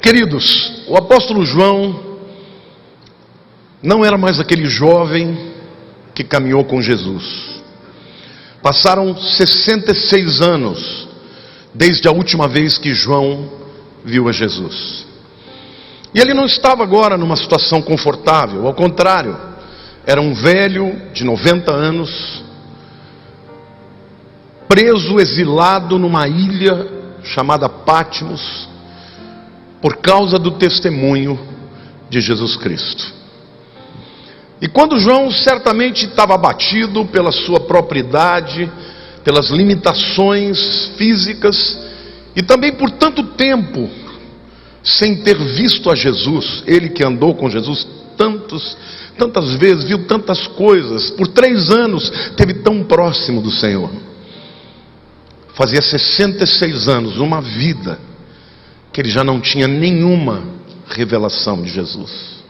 Queridos, o apóstolo João não era mais aquele jovem que caminhou com Jesus. Passaram 66 anos desde a última vez que João viu a Jesus. E ele não estava agora numa situação confortável, ao contrário, era um velho de 90 anos, preso, exilado numa ilha chamada Patmos, por causa do testemunho de Jesus Cristo. E quando João certamente estava abatido pela sua própria idade, pelas limitações físicas, e também por tanto tempo sem ter visto a Jesus, ele que andou com Jesus tantas vezes, viu tantas coisas, por 3 anos esteve tão próximo do Senhor. Fazia 66 anos, uma vida, que ele já não tinha nenhuma revelação de Jesus.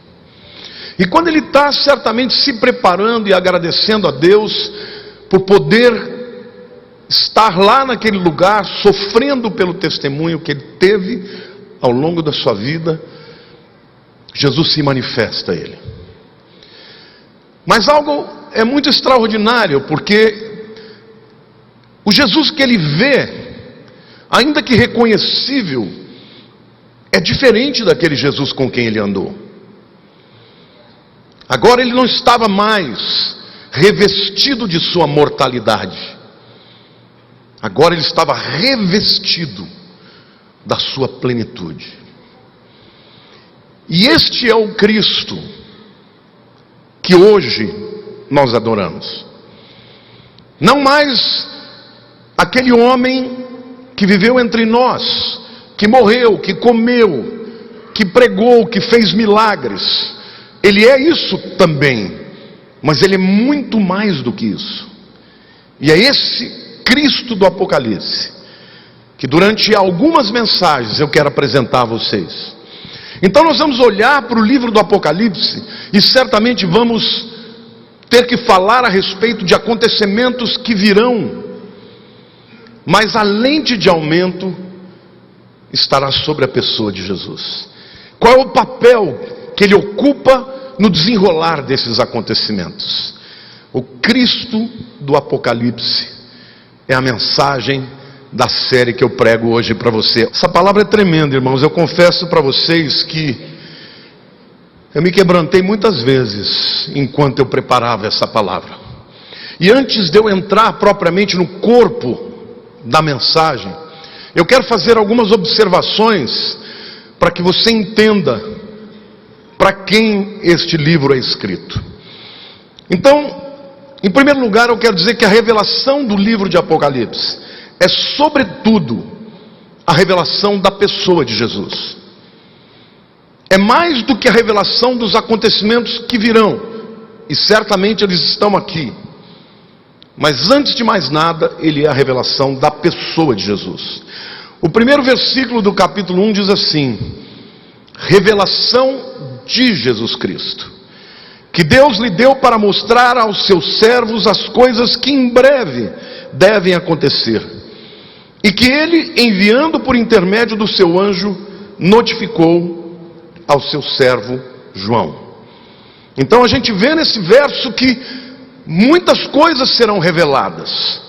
E quando ele está certamente se preparando e agradecendo a Deus por poder estar lá naquele lugar, sofrendo pelo testemunho que ele teve ao longo da sua vida, Jesus se manifesta a ele. Mas algo é muito extraordinário, porque o Jesus que ele vê, ainda que reconhecível, é diferente daquele Jesus com quem ele andou. Agora ele não estava mais revestido de sua mortalidade. Agora ele estava revestido da sua plenitude. E este é o Cristo que hoje nós adoramos. Não mais aquele homem que viveu entre nós, que morreu, que comeu, que pregou, que fez milagres. Ele é isso também, mas ele é muito mais do que isso. E é esse Cristo do Apocalipse que durante algumas mensagens eu quero apresentar a vocês. Então nós vamos olhar para o livro do Apocalipse e certamente vamos ter que falar a respeito de acontecimentos que virão, mas a lente de aumento estará sobre a pessoa de Jesus. Qual é o papel que ele ocupa no desenrolar desses acontecimentos? O Cristo do Apocalipse é a mensagem da série que eu prego hoje para você. Essa palavra é tremenda, irmãos. Eu confesso para vocês que eu me quebrantei muitas vezes enquanto eu preparava essa palavra. E antes de eu entrar propriamente no corpo da mensagem, eu quero fazer algumas observações para que você entenda para quem este livro é escrito. Então, em primeiro lugar, eu quero dizer que a revelação do livro de Apocalipse é sobretudo a revelação da pessoa de Jesus. É mais do que a revelação dos acontecimentos que virão, e certamente eles estão aqui. Mas antes de mais nada, ele é a revelação da pessoa de Jesus. O primeiro versículo do capítulo 1 diz assim: revelação de Jesus Cristo, que Deus lhe deu para mostrar aos seus servos as coisas que em breve devem acontecer, e que ele, enviando por intermédio do seu anjo, notificou ao seu servo João. Então a gente vê nesse verso que muitas coisas serão reveladas,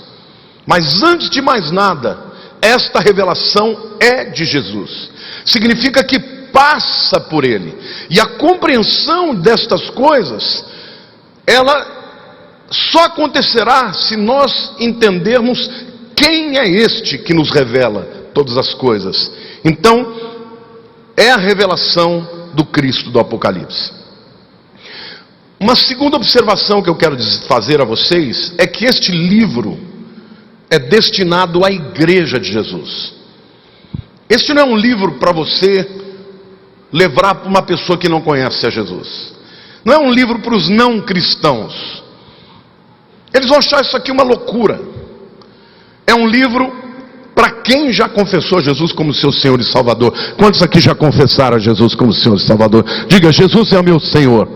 mas antes de mais nada, esta revelação é de Jesus. Significa que passa por ele. E a compreensão destas coisas, ela só acontecerá se nós entendermos quem é este que nos revela todas as coisas. Então, é a revelação do Cristo do Apocalipse. Uma segunda observação que eu quero fazer a vocês é que este livro é destinado à igreja de Jesus. Este não é um livro para você levar para uma pessoa que não conhece a Jesus. Não é um livro para os não cristãos. Eles vão achar isso aqui uma loucura. É um livro para quem já confessou Jesus como seu Senhor e Salvador. Quantos aqui já confessaram a Jesus como Senhor e Salvador? Diga: Jesus é o meu Senhor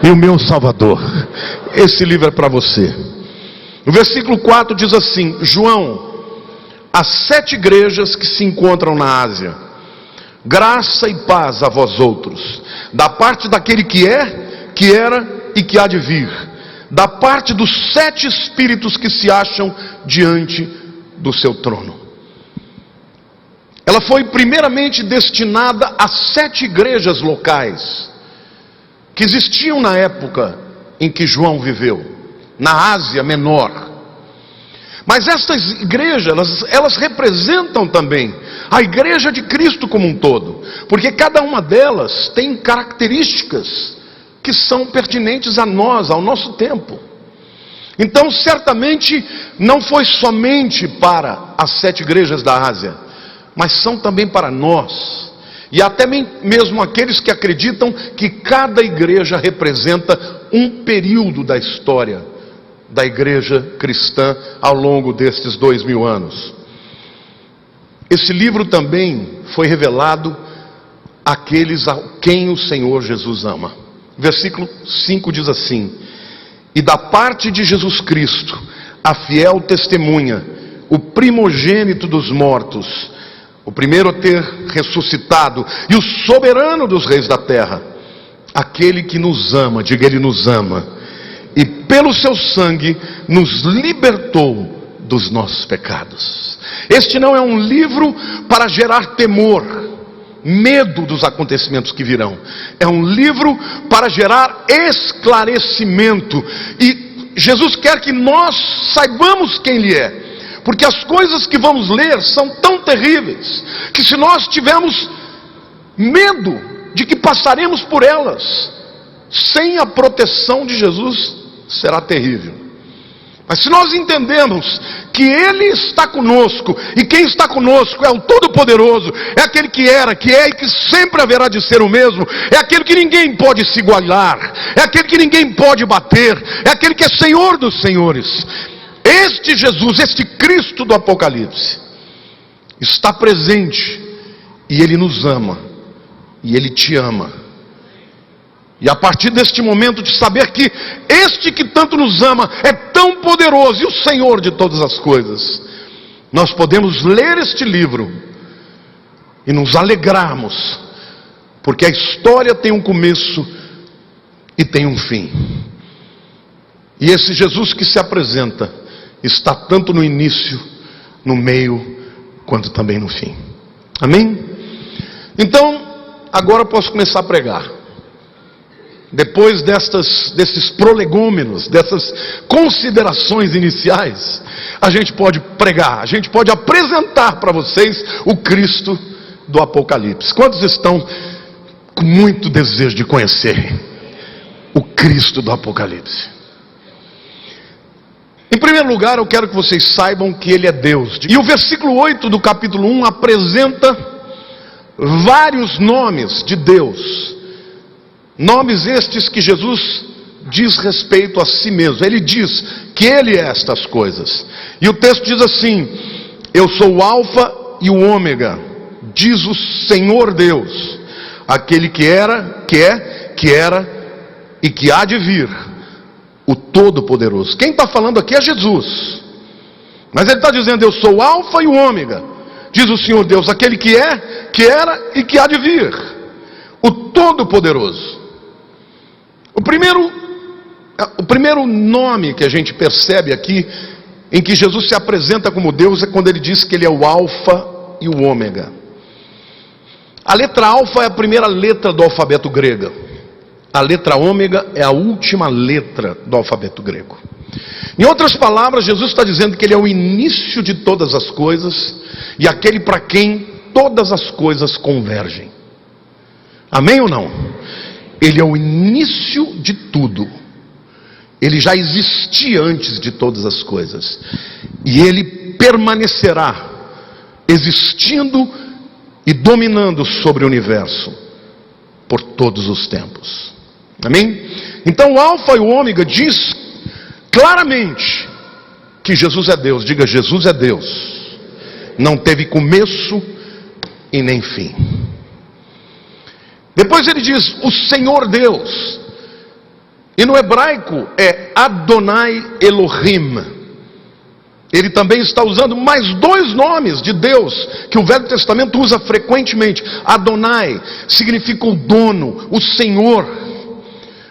e o meu Salvador. Esse livro é para você. O versículo 4 diz assim: João, as 7 igrejas que se encontram na Ásia, Graça e paz a vós outros, da parte daquele que é, que era e que há de vir, da parte dos 7 Espíritos que se acham diante do seu trono. Ela foi primeiramente destinada a 7 igrejas locais, que existiam na época em que João viveu, na Ásia Menor. Mas estas igrejas, elas representam também a igreja de Cristo como um todo, porque cada uma delas tem características que são pertinentes a nós, ao nosso tempo. Então, certamente, não foi somente para as 7 igrejas da Ásia, mas são também para nós, e até mesmo aqueles que acreditam que cada igreja representa um período da história da igreja cristã ao longo destes 2000 anos. Esse livro também foi revelado àqueles a quem o Senhor Jesus ama. Versículo 5 diz assim: e da parte de Jesus Cristo, a fiel testemunha, o primogênito dos mortos, o primeiro a ter ressuscitado, e o soberano dos reis da terra, aquele que nos ama, diga, ele nos ama, e pelo seu sangue nos libertou dos nossos pecados. Este não é um livro para gerar temor, medo dos acontecimentos que virão. É um livro para gerar esclarecimento. E Jesus quer que nós saibamos quem Ele é, porque as coisas que vamos ler são tão terríveis, que se nós tivermos medo de que passaremos por elas sem a proteção de Jesus, será terrível. Mas se nós entendemos que Ele está conosco, e quem está conosco é o Todo-Poderoso, é aquele que era, que é e que sempre haverá de ser o mesmo, é aquele que ninguém pode se igualar, é aquele que ninguém pode bater, é aquele que é Senhor dos senhores. Este Jesus, este Cristo do Apocalipse, está presente, e Ele nos ama, e Ele te ama. E a partir deste momento de saber que este que tanto nos ama é tão poderoso e o Senhor de todas as coisas, nós podemos ler este livro e nos alegrarmos, porque a história tem um começo e tem um fim. E esse Jesus que se apresenta está tanto no início, no meio, quanto também no fim. Amém? Então, agora eu posso começar a pregar. Depois desses prolegômenos, dessas considerações iniciais, a gente pode pregar, a gente pode apresentar para vocês o Cristo do Apocalipse. Quantos estão com muito desejo de conhecerem o Cristo do Apocalipse? Em primeiro lugar, eu quero que vocês saibam que Ele é Deus. E o versículo 8 do capítulo 1 apresenta vários nomes de Deus. Nomes estes que Jesus diz respeito a si mesmo. Ele diz que Ele é estas coisas. E o texto diz assim: eu sou o Alfa e o Ômega, diz o Senhor Deus, aquele que era, que é, que era e que há de vir, o Todo-Poderoso. Quem está falando aqui é Jesus. Mas Ele está dizendo: eu sou o Alfa e o Ômega, diz o Senhor Deus, aquele que é, que era e que há de vir, o Todo-Poderoso. O primeiro nome que a gente percebe aqui, em que Jesus se apresenta como Deus, é quando Ele diz que Ele é o Alfa e o Ômega. A letra Alfa é a primeira letra do alfabeto grego. A letra Ômega é a última letra do alfabeto grego. Em outras palavras, Jesus está dizendo que Ele é o início de todas as coisas, e aquele para quem todas as coisas convergem. Amém ou não? Ele é o início de tudo. Ele já existia antes de todas as coisas. E Ele permanecerá existindo e dominando sobre o universo por todos os tempos. Amém? Então o Alfa e o Ômega diz claramente que Jesus é Deus. Diga: Jesus é Deus. Não teve começo e nem fim. Depois ele diz o Senhor Deus, e no hebraico é Adonai Elohim. Ele também está usando mais dois nomes de Deus que o Velho Testamento usa frequentemente. Adonai significa o dono, o Senhor,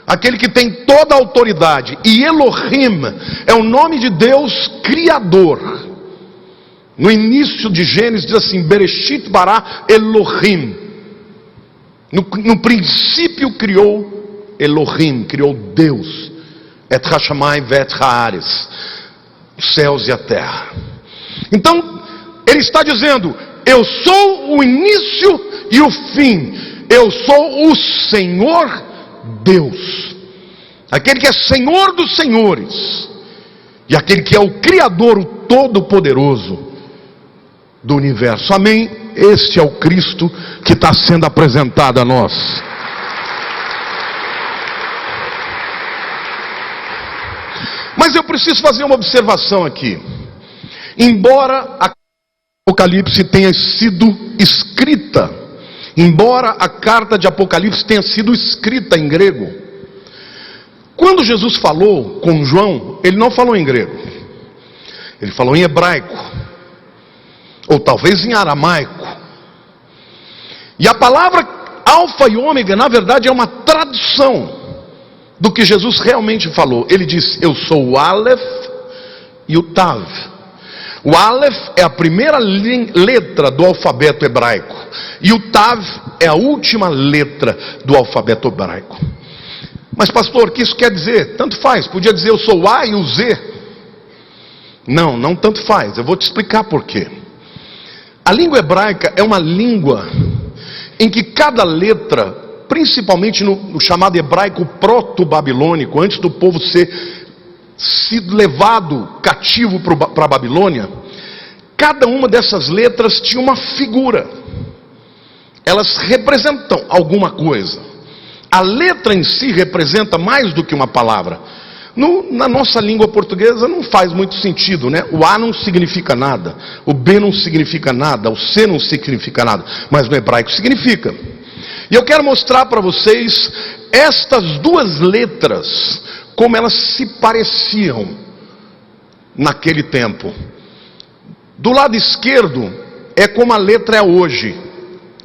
aquele que tem toda a autoridade. E Elohim é o nome de Deus Criador. No início de Gênesis diz assim: Bereshit bara Elohim. No princípio criou Elohim, criou Deus. Et hashamayim vet haaretz, os céus e a terra. Então ele está dizendo: eu sou o início e o fim. Eu sou o Senhor Deus, aquele que é Senhor dos senhores, e aquele que é o Criador, o Todo-Poderoso do universo. Amém? Este é o Cristo que está sendo apresentado a nós. Mas eu preciso fazer uma observação aqui. Embora a Apocalipse tenha sido escrita, embora a carta de Apocalipse tenha sido escrita em grego, quando Jesus falou com João, ele não falou em grego, ele falou em hebraico, ou talvez em aramaico. E a palavra alfa e ômega, na verdade, é uma tradução do que Jesus realmente falou. Ele disse: eu sou o Aleph e o Tav. O Aleph é a primeira letra do alfabeto hebraico, e o Tav é a última letra do alfabeto hebraico. Mas pastor, o que isso quer dizer? Tanto faz, podia dizer eu sou o A e o Z. Não tanto faz, eu vou te explicar por quê. A língua hebraica é uma língua em que cada letra, principalmente no chamado hebraico proto-babilônico, antes do povo ser sido levado cativo para a Babilônia, cada uma dessas letras tinha uma figura. Elas representam alguma coisa. A letra em si representa mais do que uma palavra. Na nossa língua portuguesa não faz muito sentido, né? O A não significa nada, o B não significa nada, o C não significa nada, mas no hebraico significa. E eu quero mostrar para vocês estas duas letras, como elas se pareciam naquele tempo. Do lado esquerdo é como a letra é hoje.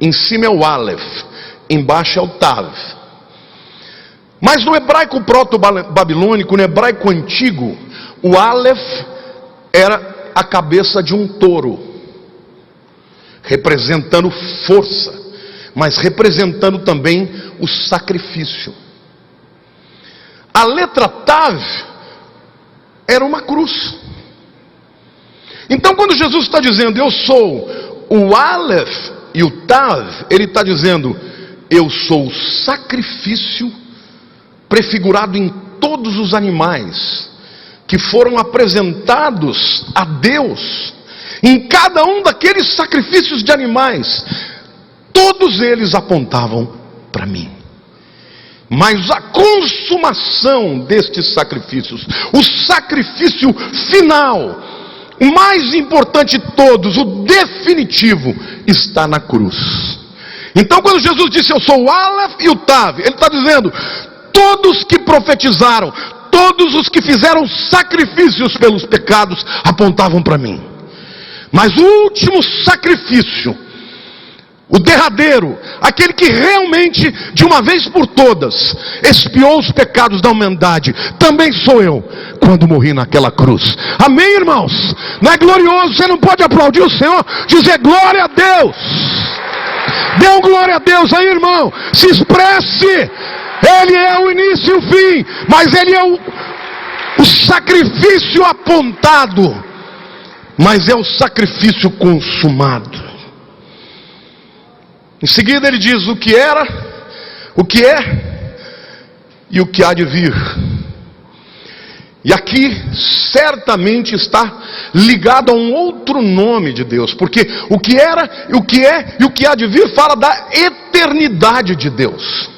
Em cima é o Aleph, embaixo é o Tav. Mas no hebraico proto-babilônico, no hebraico antigo, o Aleph era a cabeça de um touro, representando força, mas representando também o sacrifício. A letra Tav era uma cruz. Então quando Jesus está dizendo eu sou o Aleph e o Tav, ele está dizendo eu sou o sacrifício prefigurado em todos os animais que foram apresentados a Deus. Em cada um daqueles sacrifícios de animais, todos eles apontavam para mim. Mas a consumação destes sacrifícios, o sacrifício final, o mais importante de todos, o definitivo, está na cruz. Então quando Jesus disse eu sou o Aleph e o Tav, ele está dizendo todos que profetizaram, todos os que fizeram sacrifícios pelos pecados apontavam para mim. Mas o último sacrifício, o derradeiro, aquele que realmente, de uma vez por todas, expiou os pecados da humanidade, também sou eu, quando morri naquela cruz. Amém, irmãos? Não é glorioso? Você não pode aplaudir o Senhor, dizer glória a Deus? Dê um glória a Deus aí, irmão. Se expresse. Ele é o início e o fim, mas ele é o sacrifício apontado, mas é o sacrifício consumado. Em seguida ele diz o que era, o que é e o que há de vir. E aqui certamente está ligado a um outro nome de Deus, porque o que era, o que é e o que há de vir fala da eternidade de Deus,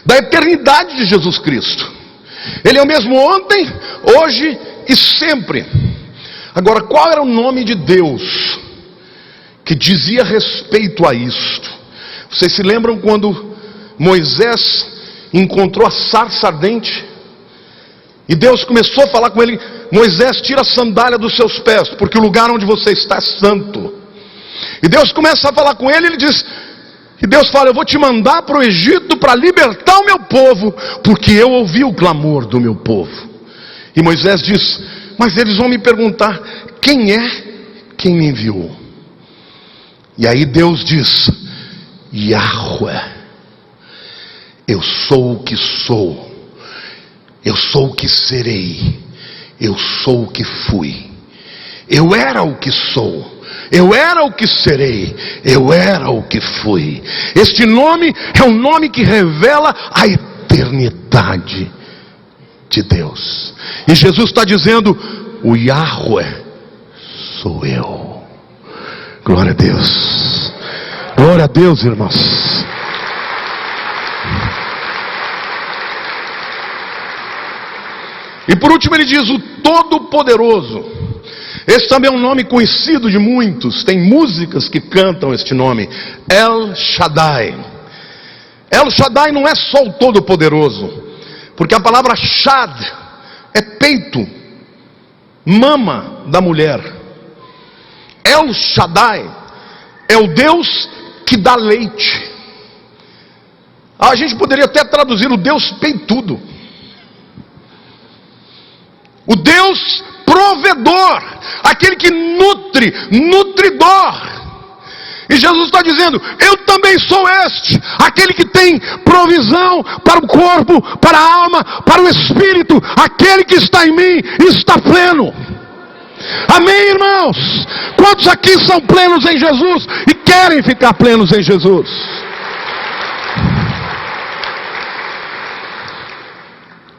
da eternidade de Jesus Cristo. Ele é o mesmo ontem, hoje e sempre. Agora, qual era o nome de Deus que dizia respeito a isto? Vocês se lembram quando Moisés encontrou a sarça ardente? E Deus começou a falar com ele: Moisés, tira a sandália dos seus pés, porque o lugar onde você está é santo. E Deus começa a falar com ele, ele diz, e Deus fala: eu vou te mandar para o Egito para libertar o meu povo, porque eu ouvi o clamor do meu povo. E Moisés diz: mas eles vão me perguntar, quem é quem me enviou? E aí Deus diz: Yahweh, eu sou o que sou, eu sou o que serei, eu sou o que fui, eu era o que sou, eu era o que serei, eu era o que fui. Este nome é um nome que revela a eternidade de Deus. E Jesus está dizendo: o Yahweh sou eu. Glória a Deus. Glória a Deus, irmãos. E por último ele diz: o Todo-Poderoso. Esse também é um nome conhecido de muitos. Tem músicas que cantam este nome: El Shaddai. El Shaddai não é só o Todo-Poderoso, porque a palavra Shad é peito, mama da mulher. El Shaddai é o Deus que dá leite. A gente poderia até traduzir o Deus peitudo, o Deus provedor, aquele que nutre, nutridor. E Jesus está dizendo: eu também sou aquele que tem provisão para o corpo, para a alma, para o espírito. Aquele que está em mim está pleno. Amém, irmãos? Quantos aqui são plenos em Jesus e querem ficar plenos em Jesus?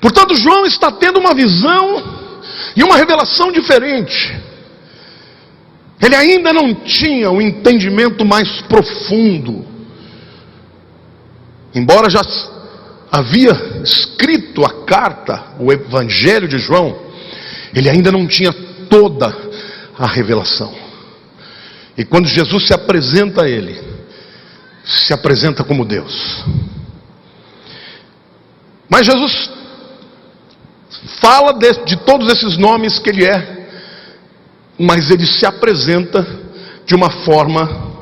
Portanto, João está tendo uma visão e uma revelação diferente. Ele ainda não tinha um entendimento mais profundo. Embora já havia escrito a carta, o Evangelho de João, ele ainda não tinha toda a revelação. E quando Jesus se apresenta a ele, se apresenta como Deus. Mas Jesus fala de todos esses nomes que ele é, mas ele se apresenta de uma forma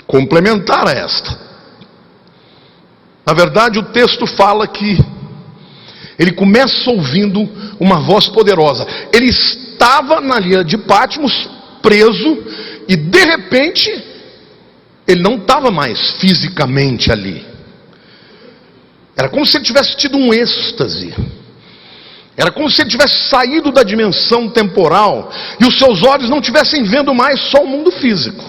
complementar a esta. Na verdade, o texto fala que ele começa ouvindo uma voz poderosa. Ele estava na ilha de Patmos, preso, e de repente ele não estava mais fisicamente ali. Era como se ele tivesse tido um êxtase. Era como se ele tivesse saído da dimensão temporal e os seus olhos não estivessem vendo mais só o mundo físico.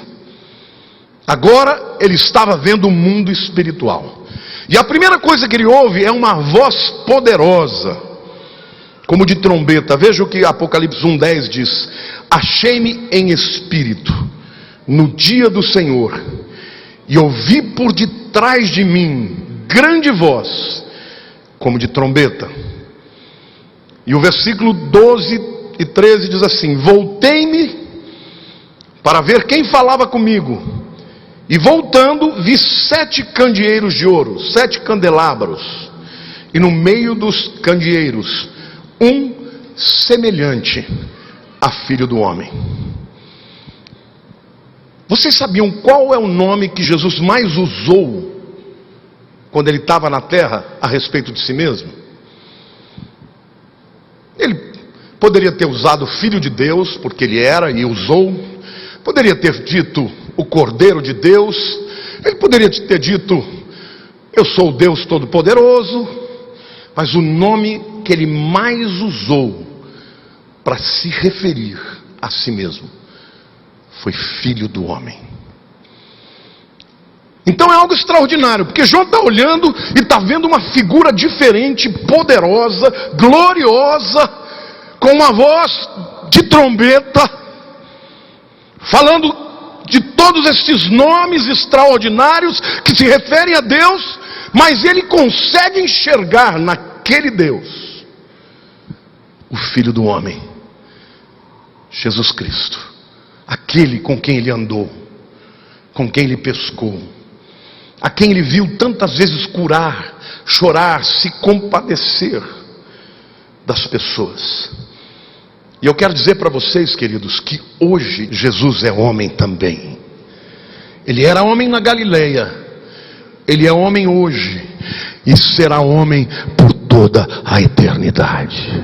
Agora ele estava vendo o mundo espiritual. E a primeira coisa que ele ouve é uma voz poderosa, como de trombeta. Veja o que Apocalipse 1:10 diz: achei-me em espírito no dia do Senhor, e ouvi por detrás de mim grande voz, como de trombeta. E o versículo 12 e 13 diz assim: voltei-me para ver quem falava comigo, e voltando vi 7 candeeiros de ouro, 7 candelabros, e no meio dos candeeiros um semelhante a filho do homem. Vocês sabiam qual é o nome que Jesus mais usou quando ele estava na terra a respeito de si mesmo? Ele poderia ter usado Filho de Deus, porque ele era e usou. Poderia ter dito o Cordeiro de Deus. Ele poderia ter dito: eu sou o Deus Todo-Poderoso. Mas o nome que ele mais usou para se referir a si mesmo foi Filho do Homem. Então é algo extraordinário, porque João está olhando e está vendo uma figura diferente, poderosa, gloriosa, com uma voz de trombeta, falando de todos esses nomes extraordinários que se referem a Deus, mas ele consegue enxergar naquele Deus o Filho do Homem, Jesus Cristo, aquele com quem ele andou, com quem ele pescou, a quem ele viu tantas vezes curar, chorar, se compadecer. das pessoas. E eu quero dizer para vocês, queridos, que hoje Jesus é homem também. Ele era homem na Galileia, ele é homem hoje e será homem por toda a eternidade.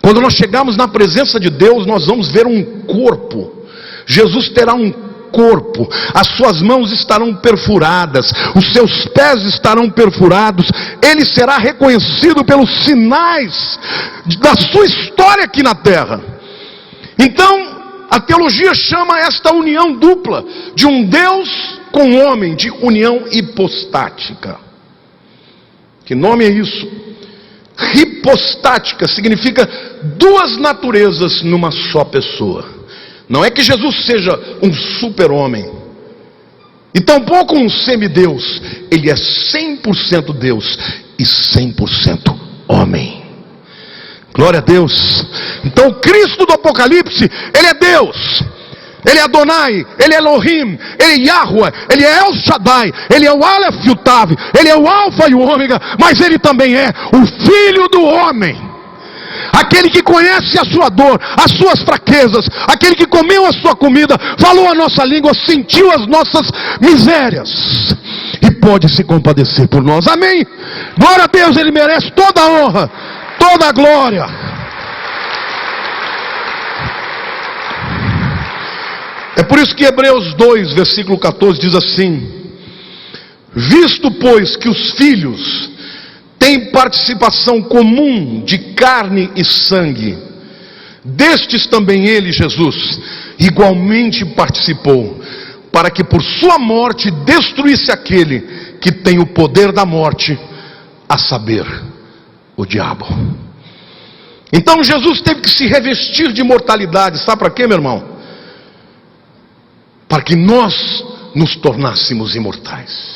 Quando nós chegarmos na presença de Deus, nós vamos ver um corpo. Jesus terá um corpo, as suas mãos estarão perfuradas, os seus pés estarão perfurados, ele será reconhecido pelos sinais da sua história aqui na terra. Então, a teologia chama esta união dupla de um Deus com um homem, de união hipostática. Que nome é isso? Hipostática significa duas naturezas numa só pessoa. Não é que Jesus seja um super-homem, e tampouco um semideus. Ele é 100% Deus e 100% homem. Glória a Deus. Então o Cristo do Apocalipse, ele é Deus, ele é Adonai, ele é Elohim, ele é Yahweh, ele é El Shaddai, ele é o Aleph e o Tav, ele é o Alfa e o Ômega, mas ele também é o Filho do Homem, aquele que conhece a sua dor, as suas fraquezas, aquele que comeu a sua comida, falou a nossa língua, sentiu as nossas misérias e pode se compadecer por nós. Amém? Glória a Deus, ele merece toda a honra, toda a glória. É por isso que Hebreus 2, versículo 14 diz assim: visto pois que os filhos têm participação comum de carne e sangue, destes também ele, Jesus, igualmente participou, para que por sua morte destruísse aquele que tem o poder da morte, a saber, o diabo. Então Jesus teve que se revestir de imortalidade. Sabe para quê, meu irmão? Para que nós nos tornássemos imortais.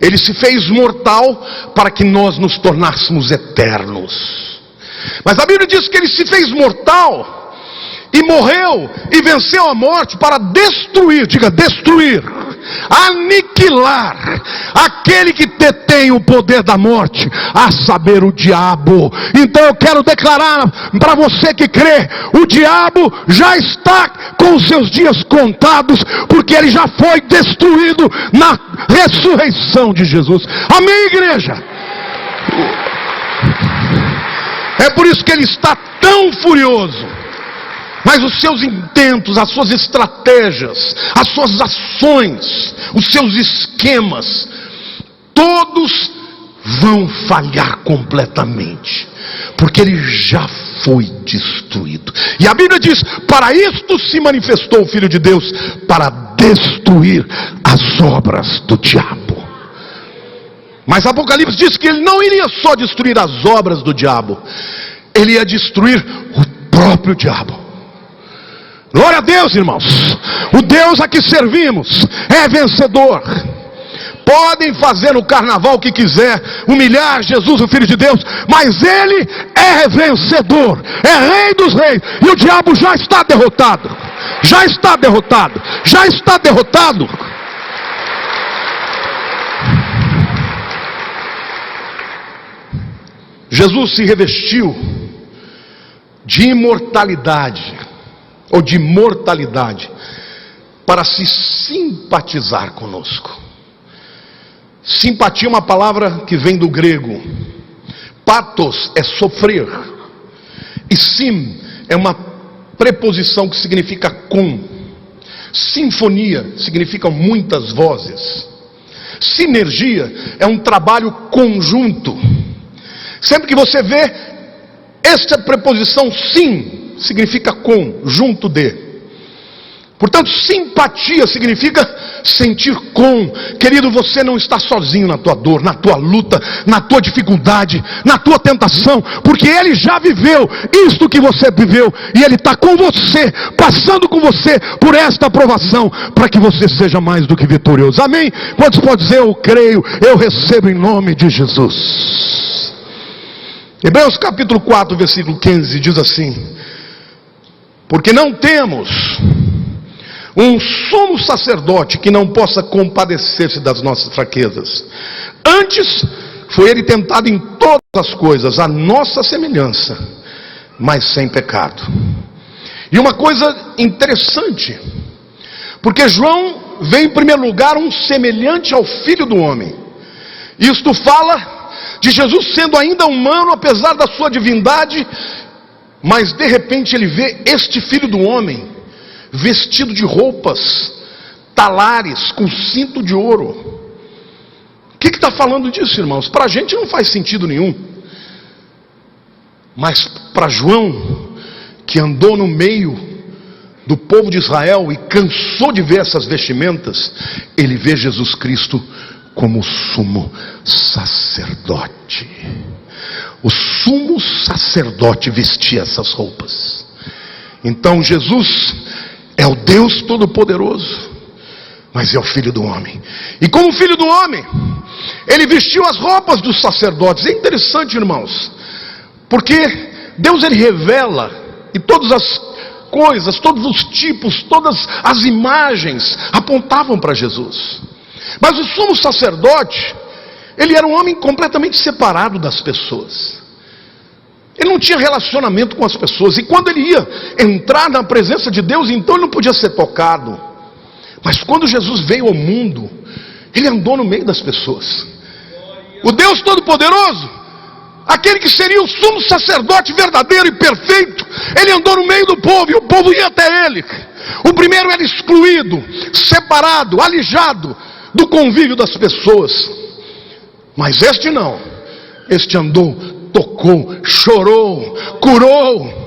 Ele se fez mortal para que nós nos tornássemos eternos. Mas a Bíblia diz que ele se fez mortal e morreu e venceu a morte para destruir, diga destruir, aniquilar aquele que detém o poder da morte, a saber, o diabo. Então eu quero declarar para você que crê: o diabo já está com os seus dias contados, porque ele já foi destruído na ressurreição de Jesus. Amém, igreja? É por isso que ele está tão furioso. Mas os seus intentos, as suas estratégias, as suas ações, os seus esquemas, todos vão falhar completamente, porque ele já foi destruído. E a Bíblia diz: para isto se manifestou o Filho de Deus, para destruir as obras do diabo. Mas Apocalipse diz que ele não iria só destruir as obras do diabo, ele ia destruir o próprio diabo. Glória a Deus, irmãos. O Deus a que servimos é vencedor. Podem fazer no carnaval o que quiser, humilhar Jesus, o Filho de Deus, mas ele é vencedor, é Rei dos reis, e o diabo já está derrotado. Já está derrotado. Já está derrotado. Jesus se revestiu de imortalidade, ou de mortalidade, para se simpatizar conosco. Simpatia é uma palavra que vem do grego. Pathos é sofrer, e sim é uma preposição que significa com. Sinfonia significa muitas vozes. Sinergia é um trabalho conjunto. Sempre que você vê esta preposição sim, significa com, junto de. Portanto, simpatia significa sentir com. Querido, você não está sozinho na tua dor, na tua luta, na tua dificuldade, na tua tentação, porque ele já viveu isto que você viveu, e ele está com você, passando com você por esta provação, para que você seja mais do que vitorioso. Amém? Quantos podem dizer: eu creio, eu recebo em nome de Jesus? Hebreus capítulo 4, versículo 15 diz assim: porque não temos um sumo sacerdote que não possa compadecer-se das nossas fraquezas, antes foi ele tentado em todas as coisas, a nossa semelhança, mas sem pecado. E uma coisa interessante, porque João vê em primeiro lugar um semelhante ao Filho do Homem. Isto fala de Jesus sendo ainda humano, apesar da sua divindade, mas de repente ele vê este Filho do Homem vestido de roupas talares, com cinto de ouro. O que está falando disso, irmãos? Para a gente não faz sentido nenhum, mas para João, que andou no meio do povo de Israel e cansou de ver essas vestimentas, ele vê Jesus Cristo como o sumo sacerdote. O sumo sacerdote vestia essas roupas. Então Jesus é o Deus Todo-Poderoso, mas é o Filho do Homem. E como Filho do Homem, ele vestiu as roupas dos sacerdotes. É interessante, irmãos, porque Deus ele revela, e todas as coisas, todos os tipos, todas as imagens apontavam para Jesus. Mas o sumo sacerdote, ele era um homem completamente separado das pessoas. Ele não tinha relacionamento com as pessoas, e quando ele ia entrar na presença de Deus, então ele não podia ser tocado. Mas quando Jesus veio ao mundo, ele andou no meio das pessoas. O Deus Todo-Poderoso, aquele que seria o sumo sacerdote verdadeiro e perfeito, ele andou no meio do povo, e o povo ia até ele. O primeiro era excluído, separado, alijado do convívio das pessoas. Mas este não. Este andou, tocou, chorou, curou.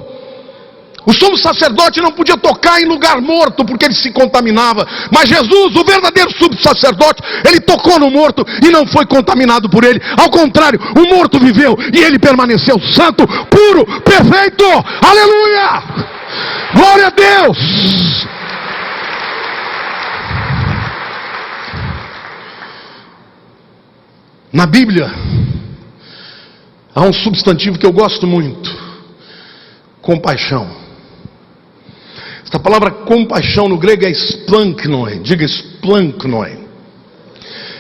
O sumo sacerdote não podia tocar em lugar morto, porque ele se contaminava. Mas Jesus, o verdadeiro sumo sacerdote, ele tocou no morto e não foi contaminado por ele. Ao contrário, o morto viveu e ele permaneceu santo, puro, perfeito. Aleluia! Glória a Deus! Na Bíblia há um substantivo que eu gosto muito: compaixão. Esta palavra compaixão no grego é splanknoi. Diga splanknoi.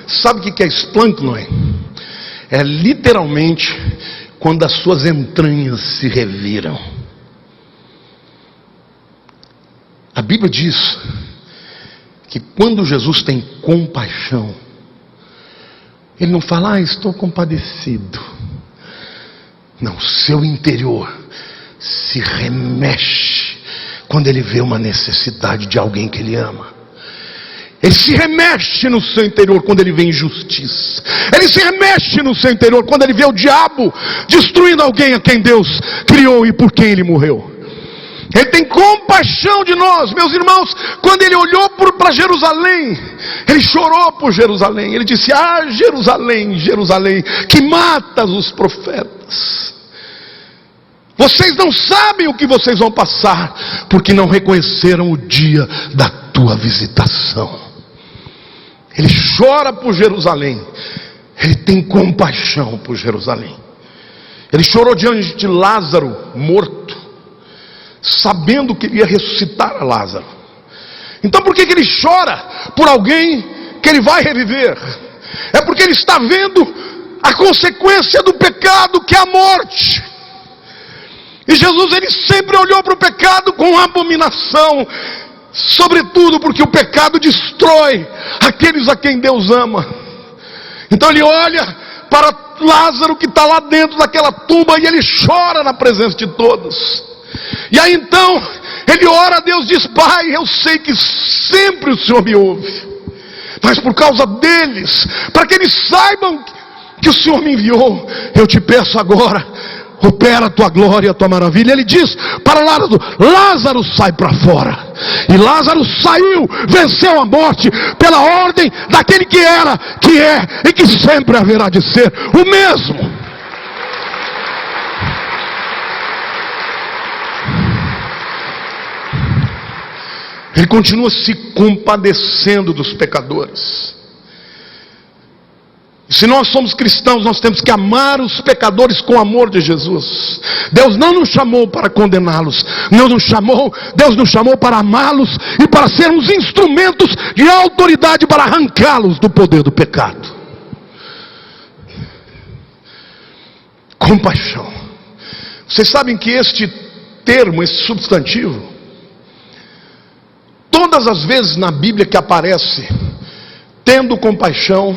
Sabe o que é splanknoi? É literalmente quando as suas entranhas se reviram. A Bíblia diz que quando Jesus tem compaixão, ele não fala, estou compadecido. Não, seu interior se remexe quando ele vê uma necessidade de alguém que ele ama. Ele se remexe no seu interior quando ele vê injustiça. Ele se remexe no seu interior quando ele vê o diabo destruindo alguém a quem Deus criou e por quem ele morreu. Ele tem compaixão de nós, meus irmãos. Quando ele olhou para Jerusalém, ele chorou por Jerusalém. Ele disse, Jerusalém, Jerusalém, que matas os profetas. Vocês não sabem o que vocês vão passar, porque não reconheceram o dia da tua visitação. Ele chora por Jerusalém. Ele tem compaixão por Jerusalém. Ele chorou diante de Lázaro morto, sabendo que ele ia ressuscitar a Lázaro. Então por que ele chora por alguém que ele vai reviver? É porque ele está vendo a consequência do pecado, que é a morte. E Jesus, ele sempre olhou para o pecado com abominação, sobretudo porque o pecado destrói aqueles a quem Deus ama. Então ele olha para Lázaro que está lá dentro daquela tumba e ele chora na presença de todos. E aí então ele ora a Deus, diz, Pai, eu sei que sempre o Senhor me ouve, mas por causa deles, para que eles saibam que o Senhor me enviou, eu te peço agora, opera a tua glória, a tua maravilha. Ele diz para Lázaro, Lázaro, sai para fora. E Lázaro saiu, venceu a morte, pela ordem daquele que era, que é e que sempre haverá de ser o mesmo. Ele continua se compadecendo dos pecadores. Se nós somos cristãos, nós temos que amar os pecadores com o amor de Jesus. Deus não nos chamou para condená-los. Deus nos chamou para amá-los e para sermos instrumentos de autoridade para arrancá-los do poder do pecado. compaixão. Vocês sabem que este termo, esse substantivo, todas as vezes na Bíblia que aparece tendo compaixão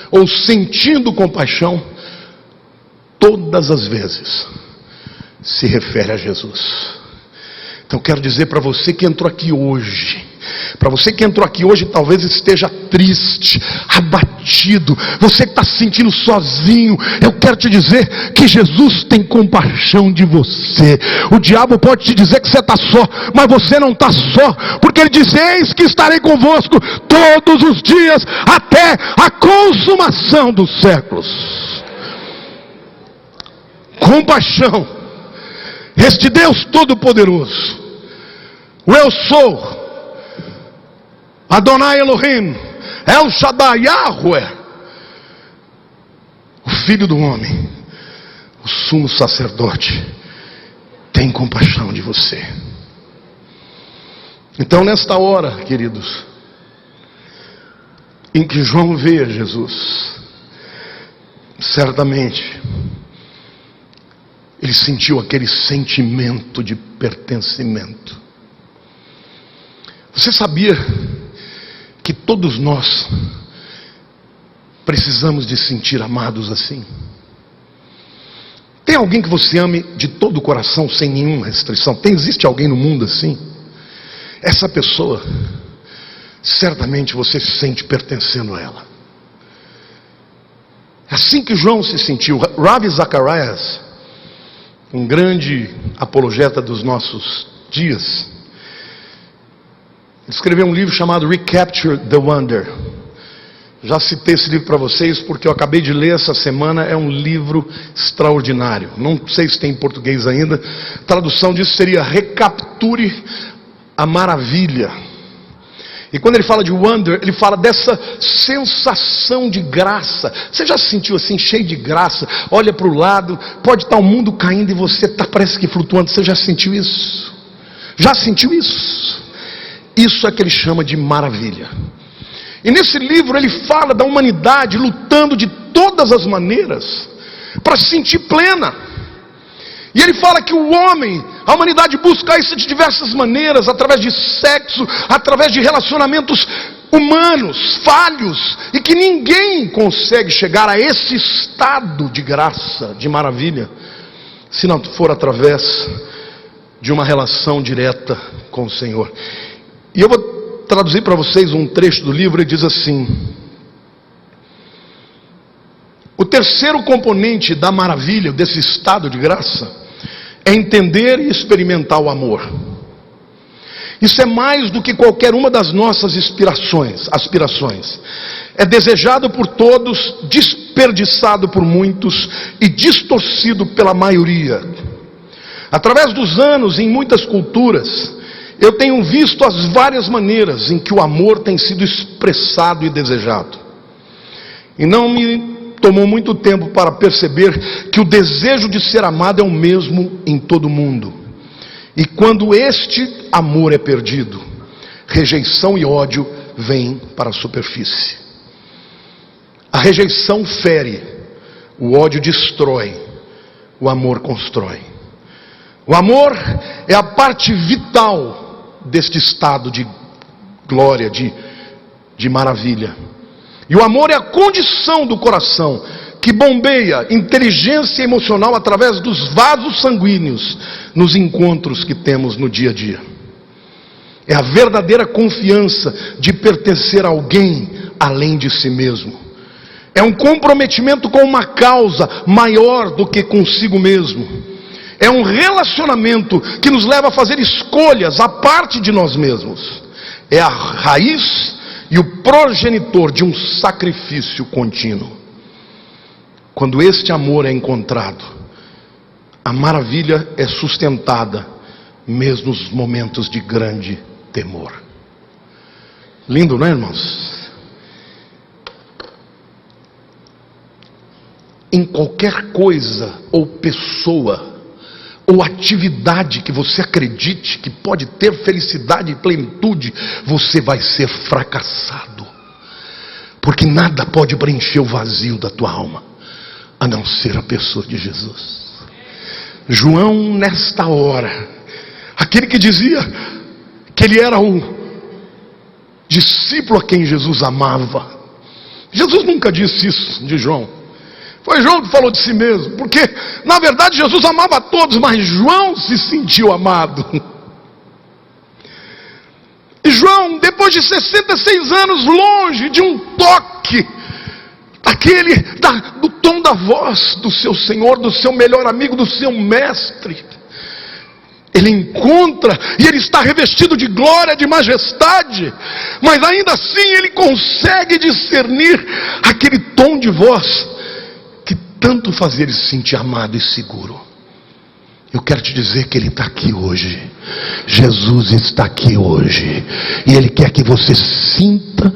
ou sentindo compaixão, todas as vezes se refere a Jesus. Então quero dizer para você que entrou aqui hoje, talvez esteja triste, abatido, você que está se sentindo sozinho, eu quero te dizer que Jesus tem compaixão de você. O diabo pode te dizer que você está só, mas você não está só, porque ele diz: eis que estarei convosco todos os dias, até a consumação dos séculos. Compaixão. Este Deus Todo-Poderoso, o Eu Sou, Adonai Elohim, El Shaddai, Yahweh, o Filho do Homem, o Sumo Sacerdote, tem compaixão de você. Então nesta hora, queridos, em que João vê Jesus, certamente ele sentiu aquele sentimento de pertencimento. Você sabia que todos nós precisamos de sentir amados assim? Tem alguém que você ame de todo o coração, sem nenhuma restrição? Existe alguém no mundo assim? Essa pessoa, certamente você se sente pertencendo a ela. Assim que João se sentiu. Ravi Zacharias, um grande apologeta dos nossos dias, escreveu um livro chamado Recapture the Wonder. Já citei esse livro para vocês porque eu acabei de ler essa semana. É um livro extraordinário. Não sei se tem em português ainda. A tradução disso seria Recapture a Maravilha. E quando ele fala de wonder, ele fala dessa sensação de graça. Você já se sentiu assim, cheio de graça? Olha para o lado, pode estar o mundo caindo e você está, parece que flutuando. Você já sentiu isso? Já sentiu isso? Isso é que ele chama de maravilha. E nesse livro ele fala da humanidade lutando de todas as maneiras para se sentir plena. E ele fala que o homem, a humanidade busca isso de diversas maneiras, através de sexo, através de relacionamentos humanos, falhos, e que ninguém consegue chegar a esse estado de graça, de maravilha, se não for através de uma relação direta com o Senhor. E eu vou traduzir para vocês um trecho do livro. Ele diz assim: o terceiro componente da maravilha, desse estado de graça, é entender e experimentar o amor. Isso é mais do que qualquer uma das nossas aspirações. É desejado por todos, desperdiçado por muitos e distorcido pela maioria. Através dos anos, em muitas culturas, eu tenho visto as várias maneiras em que o amor tem sido expressado e desejado. E não me tomou muito tempo para perceber que o desejo de ser amado é o mesmo em todo mundo. E quando este amor é perdido, rejeição e ódio vêm para a superfície. A rejeição fere, o ódio destrói, o amor constrói. O amor é a parte vital deste estado de glória, de maravilha. E o amor é a condição do coração que bombeia inteligência emocional através dos vasos sanguíneos nos encontros que temos no dia a dia. É a verdadeira confiança de pertencer a alguém além de si mesmo. É um comprometimento com uma causa maior do que consigo mesmo. É um relacionamento que nos leva a fazer escolhas à parte de nós mesmos. É a raiz e o progenitor de um sacrifício contínuo. Quando este amor é encontrado, a maravilha é sustentada, mesmo nos momentos de grande temor. Lindo, não é, irmãos? Em qualquer coisa ou pessoa ou atividade que você acredite que pode ter felicidade e plenitude, você vai ser fracassado, porque nada pode preencher o vazio da tua alma a não ser a pessoa de Jesus. João, nesta hora, aquele que dizia que ele era o discípulo a quem Jesus amava. Jesus nunca disse isso de João. Foi João que falou de si mesmo, porque na verdade Jesus amava a todos, mas João se sentiu amado. E João, depois de 66 anos longe de um toque do tom da voz do seu Senhor, do seu melhor amigo, do seu mestre, ele encontra, e ele está revestido de glória, de majestade, mas ainda assim ele consegue discernir aquele tom de voz que tanto fazia ele se sentir amado e seguro. Eu quero te dizer que ele está aqui hoje. Jesus está aqui hoje, e ele quer que você sinta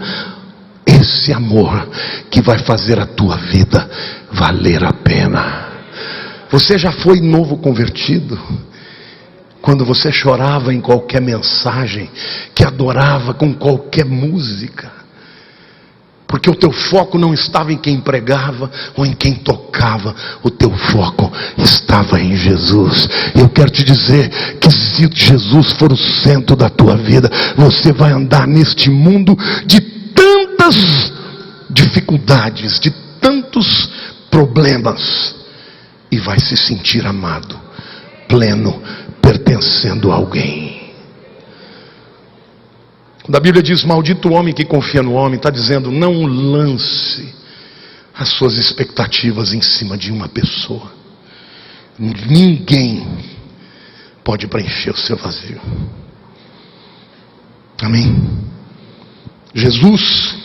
esse amor que vai fazer a tua vida valer a pena. Você já foi novo convertido? Quando você chorava em qualquer mensagem, que adorava com qualquer música, porque o teu foco não estava em quem pregava ou em quem tocava, o teu foco estava em Jesus. Eu quero te dizer que se Jesus for o centro da tua vida, você vai andar neste mundo de tantas dificuldades, de tantos problemas, e vai se sentir amado, pleno, pertencendo a alguém. Quando a Bíblia diz maldito o homem que confia no homem, está dizendo não lance as suas expectativas em cima de uma pessoa. Ninguém pode preencher o seu vazio. Amém? Jesus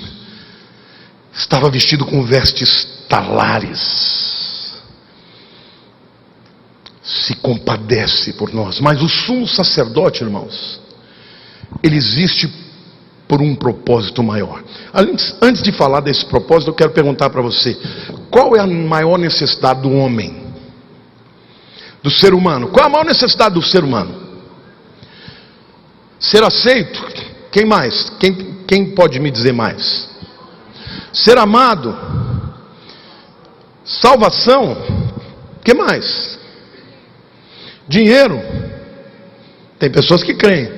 estava vestido com vestes talares, se compadece por nós. Mas o sumo sacerdote, irmãos, ele existe por um propósito maior. Antes de falar desse propósito, eu quero perguntar para você: qual é a maior necessidade do homem? Do ser humano? Qual é a maior necessidade do ser humano? Ser aceito? Quem mais? Quem pode me dizer mais? Ser amado? Salvação? O que mais? Dinheiro? Tem pessoas que creem.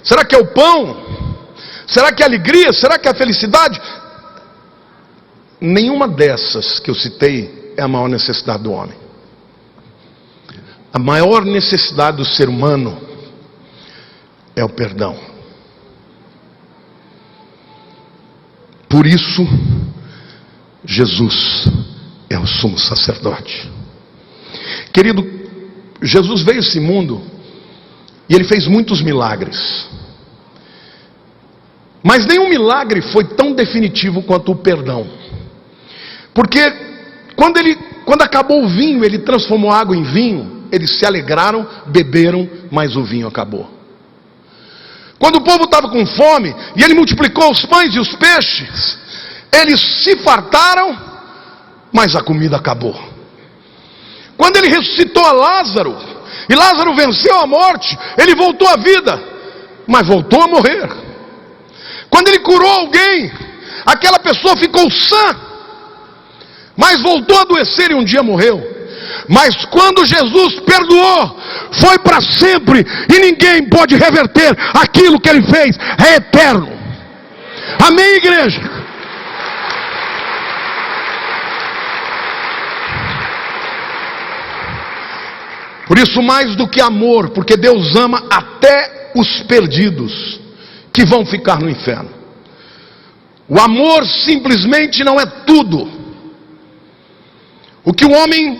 Será que é o pão? Será que é a alegria? Será que é a felicidade? Nenhuma dessas que eu citei é a maior necessidade do homem. A maior necessidade do ser humano é o perdão. Por isso, Jesus é o sumo sacerdote. Querido, Jesus veio a esse mundo e ele fez muitos milagres. Mas nenhum milagre foi tão definitivo quanto o perdão. Porque quando acabou o vinho, ele transformou a água em vinho, eles se alegraram, beberam, mas o vinho acabou. Quando o povo estava com fome e ele multiplicou os pães e os peixes, eles se fartaram, mas a comida acabou. Quando ele ressuscitou a Lázaro, e Lázaro venceu a morte, ele voltou à vida, mas voltou a morrer. Quando ele curou alguém, aquela pessoa ficou sã, mas voltou a adoecer e um dia morreu. Mas quando Jesus perdoou, foi para sempre, e ninguém pode reverter aquilo que ele fez, é eterno. Amém, igreja? Por isso, mais do que amor, porque Deus ama até os perdidos que vão ficar no inferno. O amor simplesmente não é tudo. O que o homem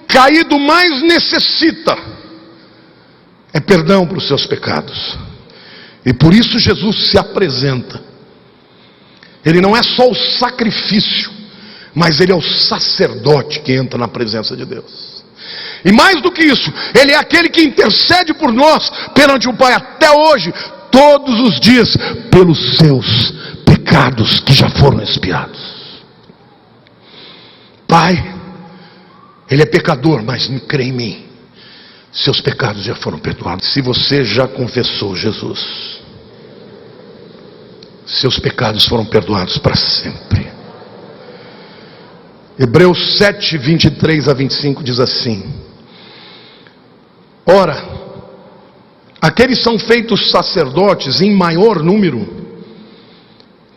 caído mais necessita é perdão para os seus pecados. E por isso Jesus se apresenta. Ele não é só o sacrifício, mas ele é o sacerdote que entra na presença de Deus. E mais do que isso, ele é aquele que intercede por nós perante o Pai até hoje, todos os dias, pelos seus pecados que já foram expiados. Pai, ele é pecador, mas crê em mim, seus pecados já foram perdoados. Se você já confessou Jesus, seus pecados foram perdoados para sempre. Hebreus 7, 23 a 25 diz assim: ora, aqueles são feitos sacerdotes em maior número,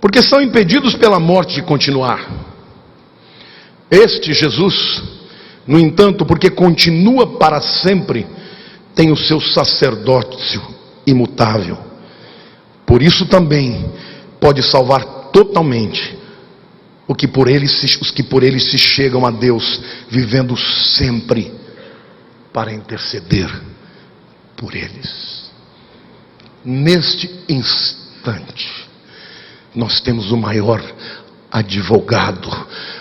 porque são impedidos pela morte de continuar. Este Jesus, no entanto, porque continua para sempre, tem o seu sacerdócio imutável. Por isso também pode salvar totalmente os que por ele se chegam a Deus, vivendo sempre para interceder por eles. Neste instante, nós temos o maior advogado,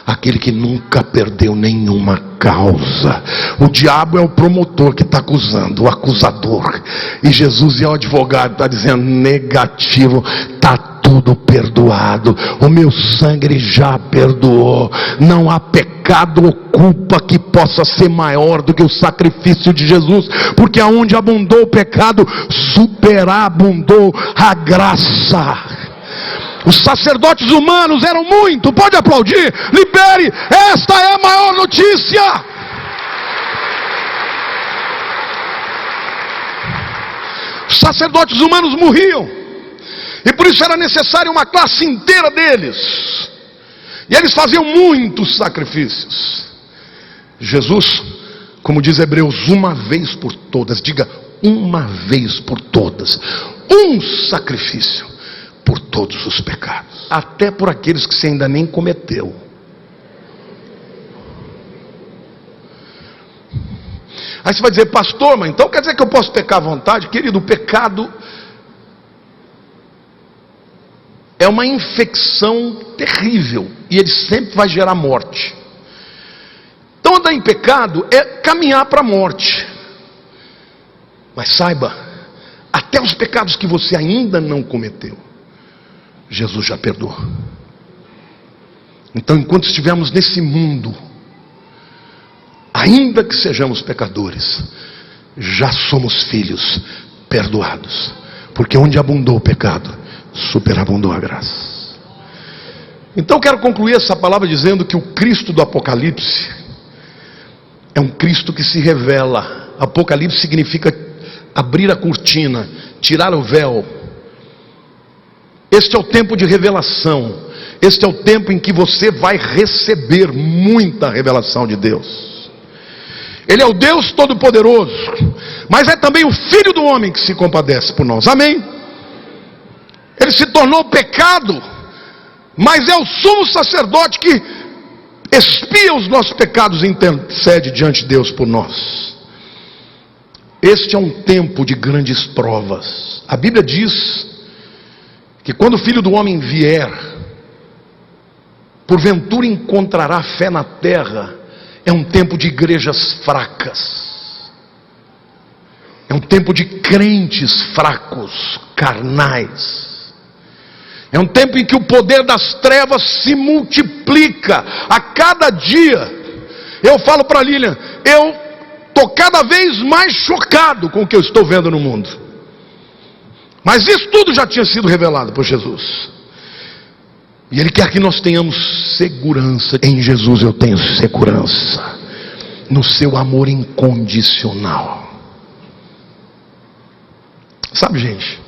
aquele que nunca perdeu nenhuma causa. O diabo é o promotor que está acusando, o acusador, e Jesus é o advogado, está dizendo: negativo, está tudo perdoado, o meu sangue já perdoou, não há pecado ou culpa que possa ser maior do que o sacrifício de Jesus, porque aonde abundou o pecado, superabundou a graça. Os sacerdotes humanos eram muito, pode aplaudir, libere, esta é a maior notícia. Os sacerdotes humanos morriam, e por isso era necessária uma classe inteira deles, e eles faziam muitos sacrifícios. Jesus, como diz Hebreus, uma vez por todas, diga uma vez por todas, um sacrifício por todos os pecados, até por aqueles que você ainda nem cometeu. Aí você vai dizer: pastor, mas então quer dizer que eu posso pecar à vontade? Querido, o pecado é uma infecção terrível, e ele sempre vai gerar morte. Então andar em pecado é caminhar para a morte. Mas saiba, até os pecados que você ainda não cometeu, Jesus já perdoou. Então, enquanto estivermos nesse mundo, ainda que sejamos pecadores, já somos filhos perdoados, porque onde abundou o pecado, superabundou a graça. Então quero concluir essa palavra dizendo que o Cristo do Apocalipse é um Cristo que se revela. Apocalipse significa abrir a cortina, tirar o véu. Este é o tempo de revelação. Este é o tempo em que você vai receber muita revelação de Deus. Ele é o Deus Todo-Poderoso, mas é também o Filho do Homem que se compadece por nós. Amém? Ele se tornou pecado, mas é o sumo sacerdote que expia os nossos pecados e intercede diante de Deus por nós. Este é um tempo de grandes provas. A Bíblia diz que quando o Filho do Homem vier, porventura encontrará fé na terra. É um tempo de igrejas fracas, é um tempo de crentes fracos, carnais, é um tempo em que o poder das trevas se multiplica a cada dia. Eu falo para Lilian, eu estou cada vez mais chocado com o que eu estou vendo no mundo, mas isso tudo já tinha sido revelado por Jesus, e Ele quer que nós tenhamos segurança. Em Jesus eu tenho segurança, no seu amor incondicional. Sabe, gente,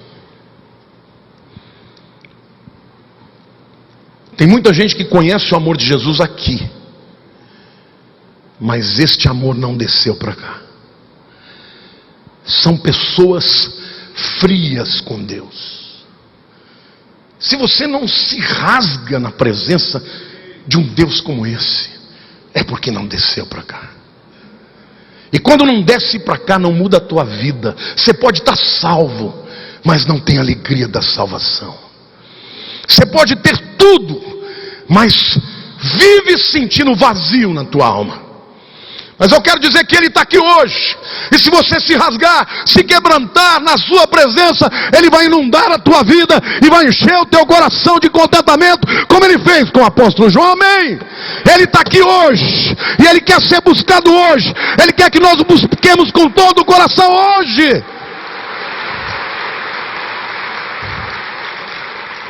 tem muita gente que conhece o amor de Jesus aqui, mas este amor não desceu para cá. São pessoas frias com Deus. Se você não se rasga na presença de um Deus como esse, é porque não desceu para cá. E quando não desce para cá, não muda a tua vida. Você pode estar salvo, mas não tem alegria da salvação. Você pode ter tudo, mas vive sentindo vazio na tua alma. Mas eu quero dizer que Ele está aqui hoje, e se você se rasgar, se quebrantar na sua presença, Ele vai inundar a tua vida, e vai encher o teu coração de contentamento, como Ele fez com o apóstolo João. Amém? Ele está aqui hoje, e Ele quer ser buscado hoje. Ele quer que nós o busquemos com todo o coração hoje.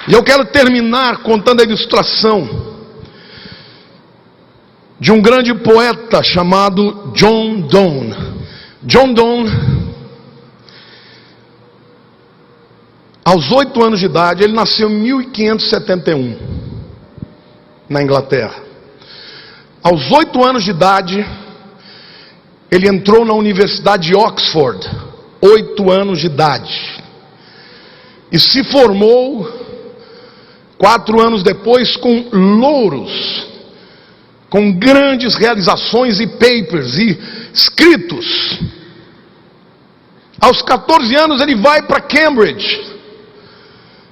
E eu quero terminar contando a ilustração de um grande poeta chamado John Donne. John Donne, aos 8 anos de idade, ele nasceu em 1571, na Inglaterra. Aos 8 anos de idade, ele entrou na Universidade de Oxford, 8 anos de idade, e se formou 4 anos depois com louros, com grandes realizações e papers e escritos. Aos 14 anos ele vai para Cambridge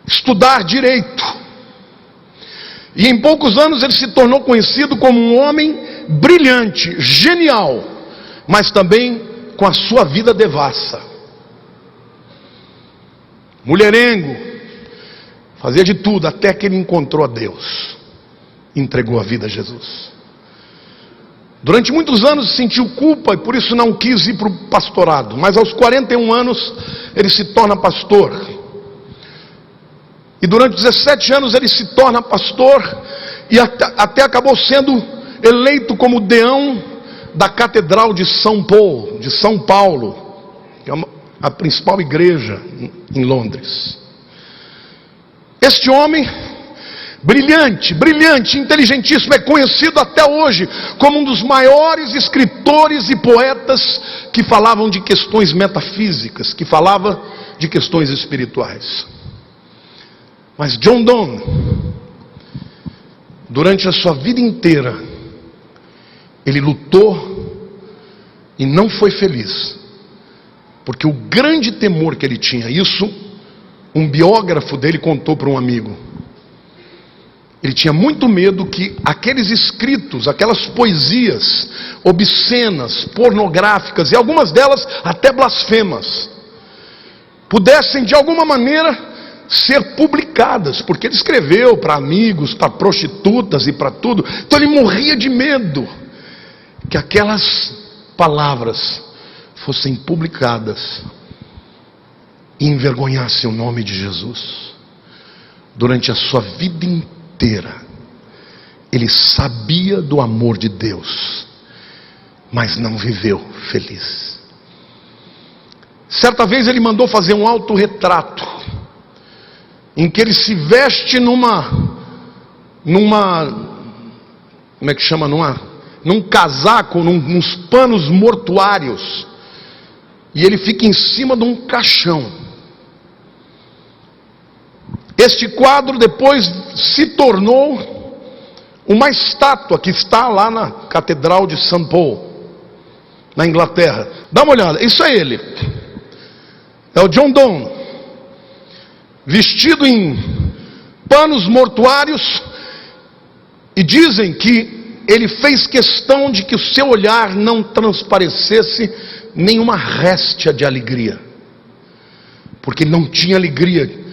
estudar direito, e em poucos anos ele se tornou conhecido como um homem brilhante, genial, mas também com a sua vida devassa, mulherengo, fazia de tudo, até que ele encontrou a Deus, entregou a vida a Jesus. Durante muitos anos sentiu culpa e por isso não quis ir para o pastorado, mas aos 41 anos ele se torna pastor. E durante 17 anos ele se torna pastor e até acabou sendo eleito como deão da Catedral de São Paulo, que é a principal igreja em Londres. Este homem, brilhante, inteligentíssimo, é conhecido até hoje como um dos maiores escritores e poetas que falavam de questões metafísicas, que falava de questões espirituais. Mas John Donne, durante a sua vida inteira, ele lutou e não foi feliz, porque o grande temor que ele tinha, isso um biógrafo dele contou para um amigo, ele tinha muito medo que aqueles escritos, aquelas poesias obscenas, pornográficas e algumas delas até blasfemas, pudessem de alguma maneira ser publicadas, porque ele escreveu para amigos, para prostitutas e para tudo. Então ele morria de medo que aquelas palavras fossem publicadas e envergonhassem o nome de Jesus. Durante a sua vida inteira ele sabia do amor de Deus, mas não viveu feliz. Certa vez ele mandou fazer um autorretrato em que ele se veste num casaco, uns panos mortuários, e ele fica em cima de um caixão. Este quadro depois se tornou uma estátua que está lá na Catedral de São Paulo, na Inglaterra. Dá uma olhada, isso é ele, é o John Donne, vestido em panos mortuários, e dizem que ele fez questão de que o seu olhar não transparecesse nenhuma réstia de alegria, porque não tinha alegria,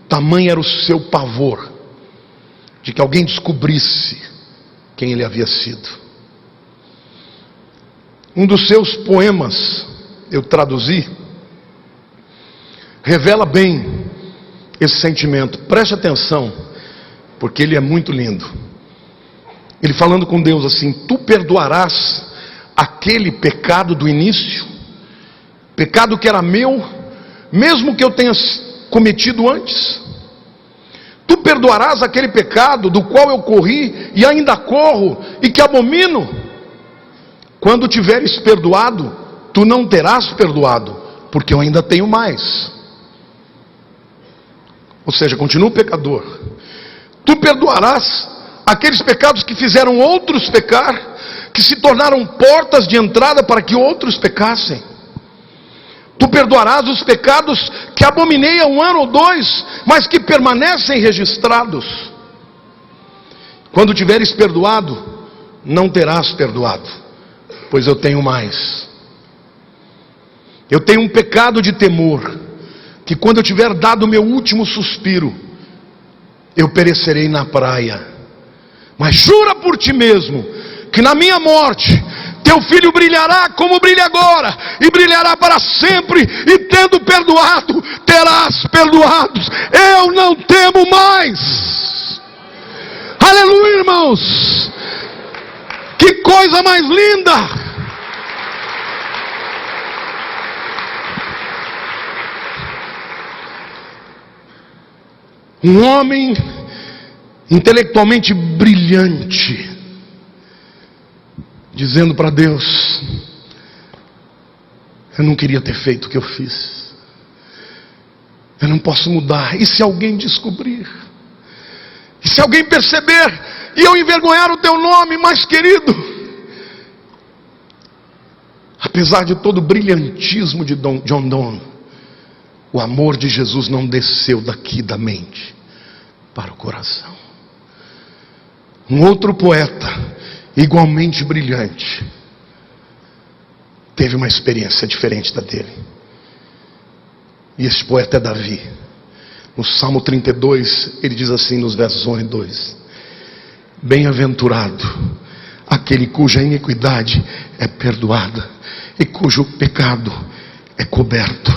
tamanho era o seu pavor de que alguém descobrisse quem ele havia sido. Um dos seus poemas, eu traduzi, revela bem esse sentimento. Preste atenção, porque ele é muito lindo. Ele falando com Deus assim: tu perdoarás aquele pecado do início, pecado que era meu, mesmo que eu tenha cometido antes? Tu perdoarás aquele pecado do qual eu corri e ainda corro e que abomino? Quando tiveres perdoado, tu não terás perdoado, porque eu ainda tenho mais. Ou seja, continua o pecador. Tu perdoarás aqueles pecados que fizeram outros pecar, que se tornaram portas de entrada para que outros pecassem. Tu perdoarás os pecados que abominei há 1 ano ou 2, mas que permanecem registrados. Quando tiveres perdoado, não terás perdoado, pois eu tenho mais. Eu tenho um pecado de temor, que quando eu tiver dado o meu último suspiro, eu perecerei na praia. Mas jura por ti mesmo, que na minha morte, teu filho brilhará como brilha agora, e brilhará para sempre, e tendo perdoado, terás perdoados. Eu não temo mais. Aleluia, irmãos. Que coisa coisa mais linda! Um homem intelectualmente brilhante, dizendo para Deus: eu não queria ter feito o que eu fiz, eu não posso mudar. E se alguém descobrir? E se alguém perceber e eu envergonhar o teu nome mais querido? Apesar de todo o brilhantismo de John Donne, o amor de Jesus não desceu daqui da mente para o coração. Um outro poeta, igualmente brilhante, teve uma experiência diferente da dele. E esse poeta é Davi. No Salmo 32, ele diz assim nos versos 1 e 2: bem-aventurado aquele cuja iniquidade é perdoada e cujo pecado é coberto.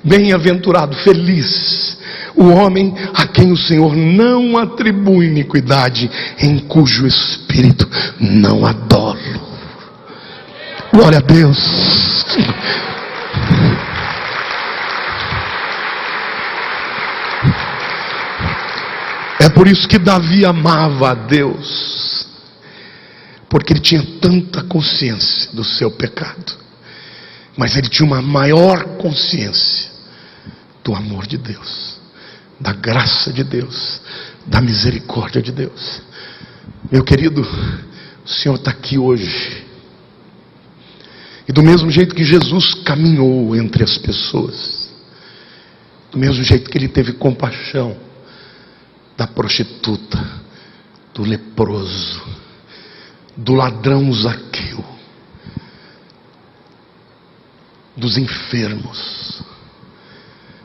Bem-aventurado, feliz o homem a quem o Senhor não atribui iniquidade, em cujo espírito não há dolo. Glória a Deus. É por isso que Davi amava a Deus, porque ele tinha tanta consciência do seu pecado, mas ele tinha uma maior consciência do amor de Deus, da graça de Deus, da misericórdia de Deus. Meu querido, o Senhor está aqui hoje, e do mesmo jeito que Jesus caminhou entre as pessoas, do mesmo jeito que ele teve compaixão da prostituta, do leproso, do ladrão Zaqueu, dos enfermos,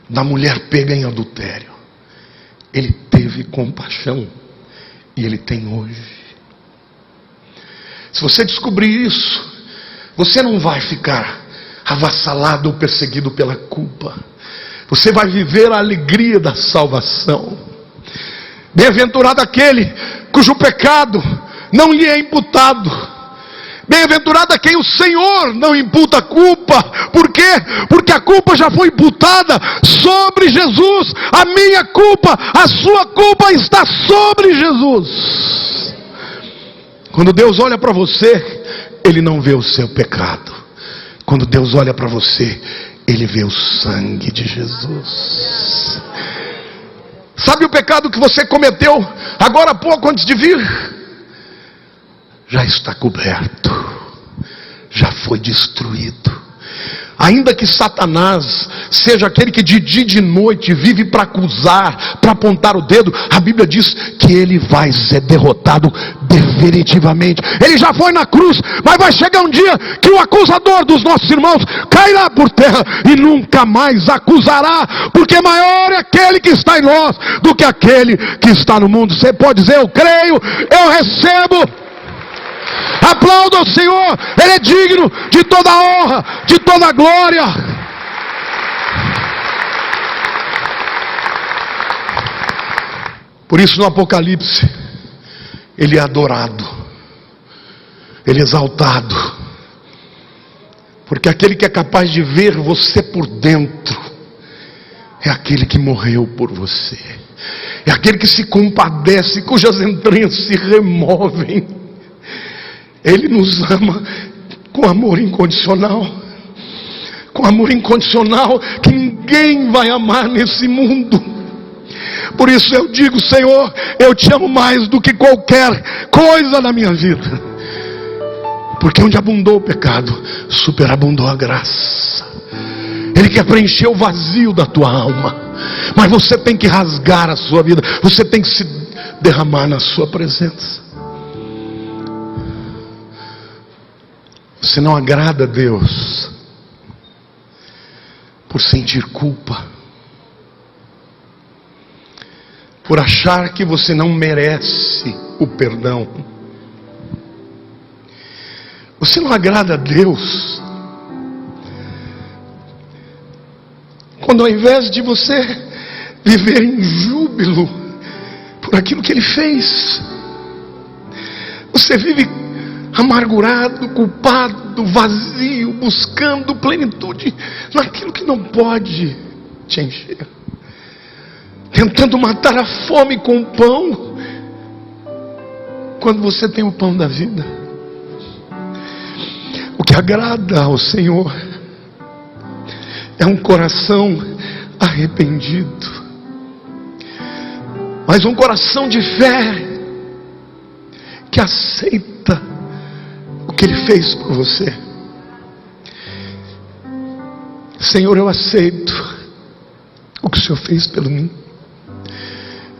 da mulher pega em adultério, ele teve compaixão, e ele tem hoje. Se você descobrir isso, você não vai ficar avassalado ou perseguido pela culpa. Você vai viver a alegria da salvação. Bem-aventurado aquele cujo pecado não lhe é imputado. Bem-aventurado a quem o Senhor não imputa culpa. Por quê? Porque a culpa já foi imputada sobre Jesus. A minha culpa, a sua culpa está sobre Jesus. Quando Deus olha para você, Ele não vê o seu pecado. Quando Deus olha para você, Ele vê o sangue de Jesus. Sabe o pecado que você cometeu agora há pouco antes de vir? Já está coberto, já foi destruído. Ainda que Satanás seja aquele que de dia e de noite vive para acusar, para apontar o dedo, a Bíblia diz que ele vai ser derrotado definitivamente. Ele já foi na cruz, mas vai chegar um dia que o acusador dos nossos irmãos cairá por terra e nunca mais acusará, porque maior é aquele que está em nós do que aquele que está no mundo. Você pode dizer: eu creio, eu recebo. Aplauda o Senhor, Ele é digno de toda honra, de toda glória. Por isso no Apocalipse, Ele é adorado, Ele é exaltado, porque aquele que é capaz de ver você por dentro é aquele que morreu por você, é aquele que se compadece, cujas entranhas se removem. Ele nos ama com amor incondicional. Com amor incondicional que ninguém vai amar nesse mundo. Por isso eu digo: Senhor, eu te amo mais do que qualquer coisa na minha vida. Porque onde abundou o pecado, superabundou a graça. Ele quer preencher o vazio da tua alma. Mas você tem que rasgar a sua vida. Você tem que se derramar na sua presença. Você não agrada a Deus por sentir culpa, por achar que você não merece o perdão. Você não agrada a Deus quando, ao invés de você viver em júbilo por aquilo que Ele fez, você vive amargurado, culpado, vazio, buscando plenitude naquilo que não pode te encher, tentando matar a fome com o pão, quando você tem o pão da vida. O que agrada ao Senhor é um coração arrependido, mas um coração de fé que aceita o que Ele fez por você. Senhor, eu aceito o que o Senhor fez por mim,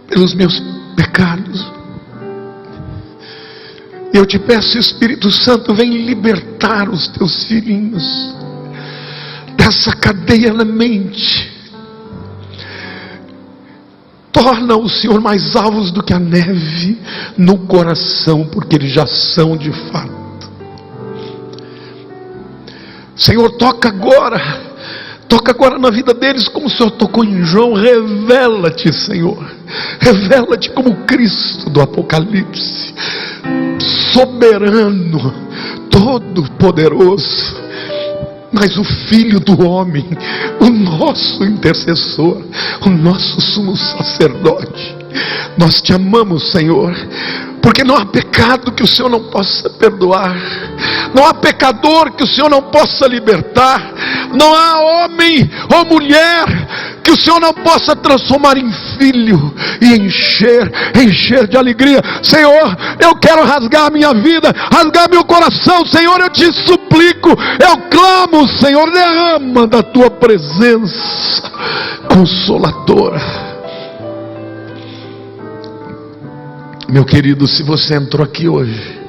pelos meus pecados. E eu te peço, Espírito Santo, vem libertar os teus filhinhos dessa cadeia na mente. Torna o Senhor mais alvos do que a neve no coração, porque eles já são de fato. Senhor, toca agora na vida deles como o Senhor tocou em João. Revela-te, Senhor, revela-te como Cristo do Apocalipse, soberano, todo poderoso, mas o Filho do homem, o nosso intercessor, o nosso sumo sacerdote. Nós te amamos, Senhor, porque não há pecado que o Senhor não possa perdoar, não há pecador que o Senhor não possa libertar, não há homem ou mulher que o Senhor não possa transformar em filho e encher de alegria. Senhor, eu quero rasgar a minha vida, rasgar meu coração. Senhor, eu te suplico, eu clamo, Senhor, derrama da tua presença consoladora. Meu querido, se você entrou aqui hoje,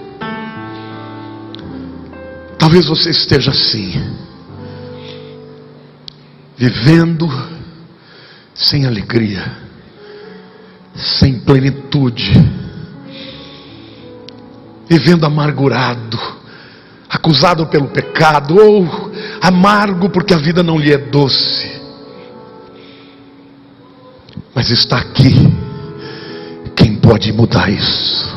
talvez você esteja assim, vivendo sem alegria, sem plenitude, vivendo amargurado, acusado pelo pecado, ou amargo porque a vida não lhe é doce. Mas está aqui quem pode mudar isso.